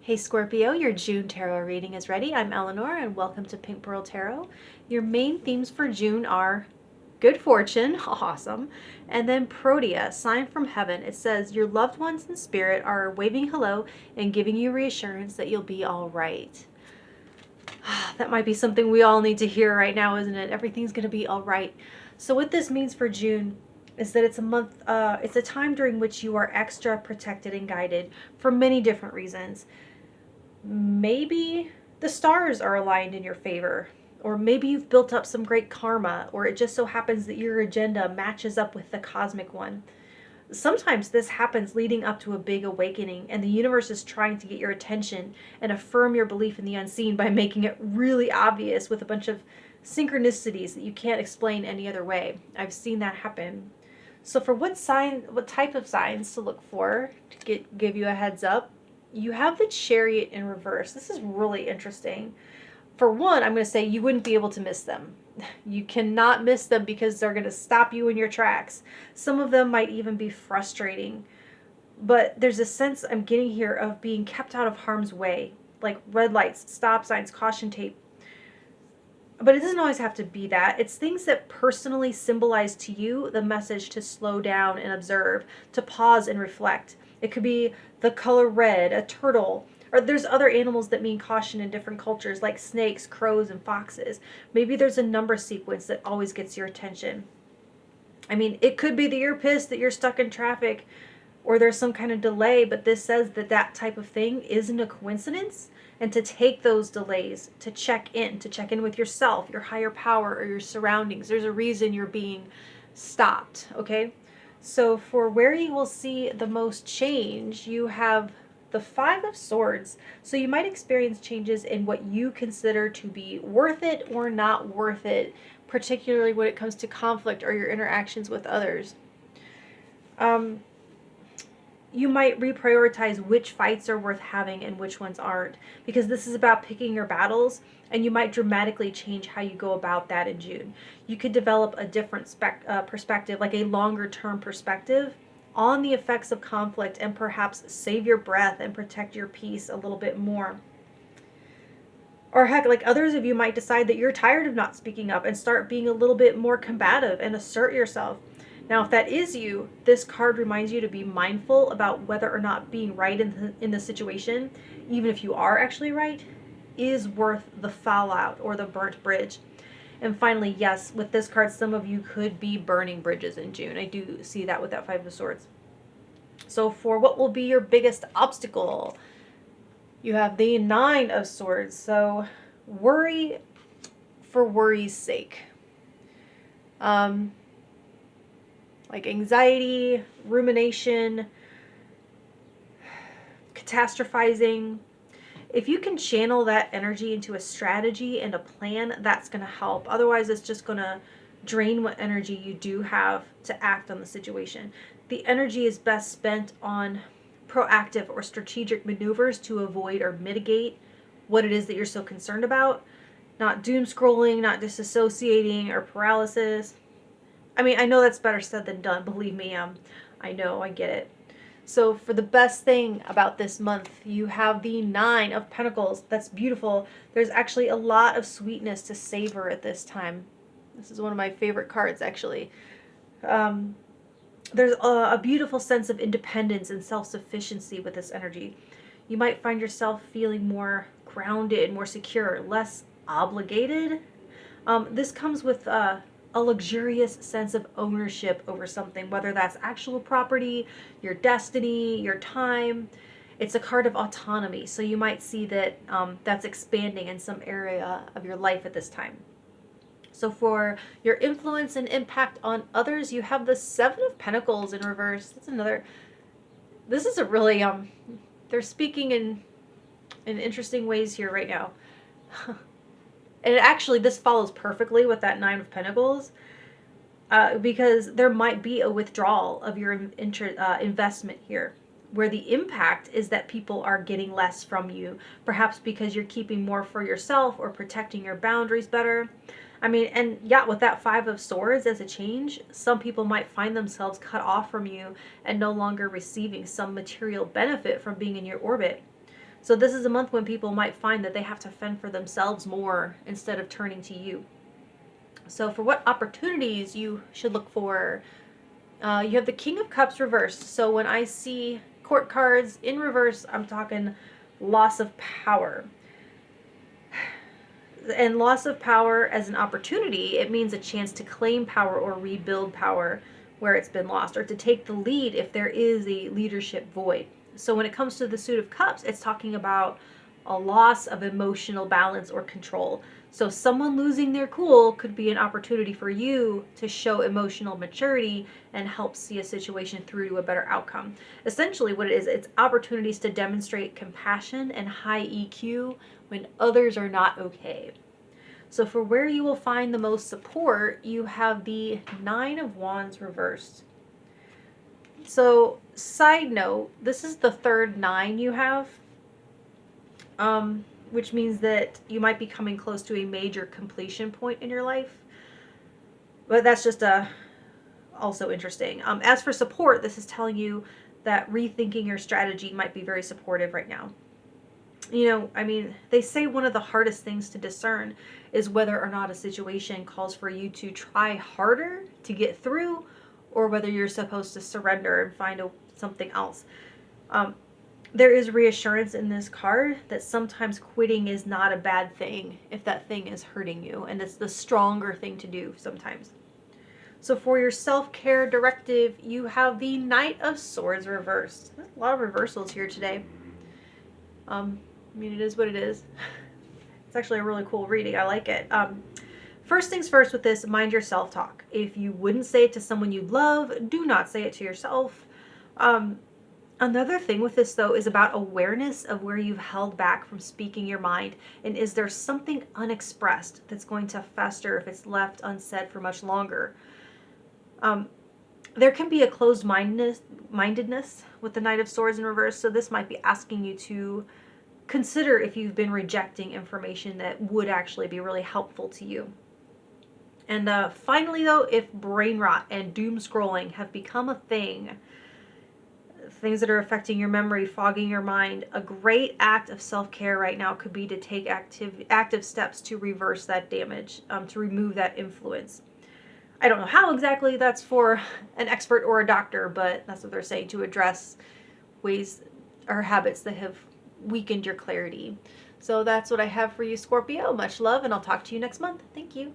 Hey Scorpio, your June tarot reading is ready. I'm Eleanor and welcome to Pink Pearl Tarot. Your main themes for June are good fortune, awesome, and then Protea, sign from heaven. It says your loved ones in spirit are waving hello and giving you reassurance that you'll be all right. That might be something we all need to hear right now, isn't it? Everything's going to be all right. So what this means for June is that it's a month, it's a time during which you are extra protected and guided for many different reasons. Maybe the stars are aligned in your favor, or maybe you've built up some great karma, or it just so happens that your agenda matches up with the cosmic one. Sometimes this happens leading up to a big awakening, and the universe is trying to get your attention and affirm your belief in the unseen by making it really obvious with a bunch of synchronicities that you can't explain any other way. I've seen that happen. So for what type of signs to look for to give you a heads up, you have the Chariot in reverse. This is really interesting. For one, I'm going to say you wouldn't be able to miss them. You cannot miss them because they're going to stop you in your tracks. Some of them might even be frustrating. But there's a sense I'm getting here of being kept out of harm's way, like red lights, stop signs, caution tape. But it doesn't always have to be that. It's things that personally symbolize to you the message to slow down and observe, to pause and reflect. It could be the color red, a turtle, or there's other animals that mean caution in different cultures, like snakes, crows, and foxes. Maybe there's a number sequence that always gets your attention. I mean, it could be that you're pissed that you're stuck in traffic, or there's some kind of delay, but this says that that type of thing isn't a coincidence. And to take those delays, to check in with yourself, your higher power, or your surroundings. There's a reason you're being stopped, okay? So for where you will see the most change, you have the Five of Swords. So you might experience changes in what you consider to be worth it or not worth it, particularly when it comes to conflict or your interactions with others. You might reprioritize which fights are worth having and which ones aren't, because this is about picking your battles, and you might dramatically change how you go about that in June. You could develop a different perspective, like a longer term perspective on the effects of conflict, and perhaps save your breath and protect your peace a little bit more. Or heck, like others of you might decide that you're tired of not speaking up and start being a little bit more combative and assert yourself. Now, if that is you, this card reminds you to be mindful about whether or not being right in the situation, even if you are actually right, is worth the fallout or the burnt bridge. And finally, yes, with this card, some of you could be burning bridges in June. I do see that with that Five of Swords. So for what will be your biggest obstacle, you have the Nine of Swords. So worry for worry's sake. Like anxiety, rumination, catastrophizing. If you can channel that energy into a strategy and a plan, that's going to help. Otherwise, it's just going to drain what energy you do have to act on the situation. The energy is best spent on proactive or strategic maneuvers to avoid or mitigate what it is that you're so concerned about. Not doom scrolling, not disassociating or paralysis. I mean, I know that's better said than done. Believe me, I know, I get it. So for the best thing about this month, you have the Nine of Pentacles. That's beautiful. There's actually a lot of sweetness to savor at this time. This is one of my favorite cards, actually. There's a beautiful sense of independence and self-sufficiency with this energy. You might find yourself feeling more grounded, more secure, less obligated. This comes with a luxurious sense of ownership over something, whether that's actual property, your destiny, your time. It's a card of autonomy, so you might see that that's expanding in some area of your life at this time. So for your influence and impact on others, you have the Seven of Pentacles in reverse. That's another, this is a really, they're speaking in interesting ways here right now. And actually, this follows perfectly with that Nine of Pentacles, because there might be a withdrawal of your investment here, where the impact is that people are getting less from you, perhaps because you're keeping more for yourself or protecting your boundaries better. I mean, and yeah, with that Five of Swords as a change, some people might find themselves cut off from you and no longer receiving some material benefit from being in your orbit. So this is a month when people might find that they have to fend for themselves more instead of turning to you. So for what opportunities you should look for, you have the King of Cups reversed. So when I see court cards in reverse, I'm talking loss of power. And loss of power as an opportunity, it means a chance to claim power or rebuild power where it's been lost, or to take the lead if there is a leadership void. So when it comes to the Suit of Cups, it's talking about a loss of emotional balance or control. So someone losing their cool could be an opportunity for you to show emotional maturity and help see a situation through to a better outcome. Essentially what it is, it's opportunities to demonstrate compassion and high EQ when others are not okay. So for where you will find the most support, you have the Nine of Wands reversed. So side note, this is the third 9 you have, which means that you might be coming close to a major completion point in your life. But that's just also interesting. As for support, this is telling you that rethinking your strategy might be very supportive right now. You know, I mean, they say one of the hardest things to discern is whether or not a situation calls for you to try harder to get through, or whether you're supposed to surrender and find something else. There is reassurance in this card that sometimes quitting is not a bad thing if that thing is hurting you, and it's the stronger thing to do sometimes. So for your self-care directive, you have the Knight of Swords reversed. There's a lot of reversals here today. I mean, it is what it is. It's actually a really cool reading. I like it. First things first with this, mind your self-talk. If you wouldn't say it to someone you love, do not say it to yourself. Another thing with this, though, is about awareness of where you've held back from speaking your mind. And is there something unexpressed that's going to fester if it's left unsaid for much longer? There can be a closed-mindedness with the Knight of Swords in reverse. So this might be asking you to consider if you've been rejecting information that would actually be really helpful to you. And finally, though, if brain rot and doom scrolling have become a thing, things that are affecting your memory, fogging your mind, a great act of self-care right now could be to take active steps to reverse that damage, to remove that influence. I don't know how exactly that's for an expert or a doctor, but that's what they're saying, to address ways or habits that have weakened your clarity. So that's what I have for you, Scorpio. Much love, and I'll talk to you next month. Thank you.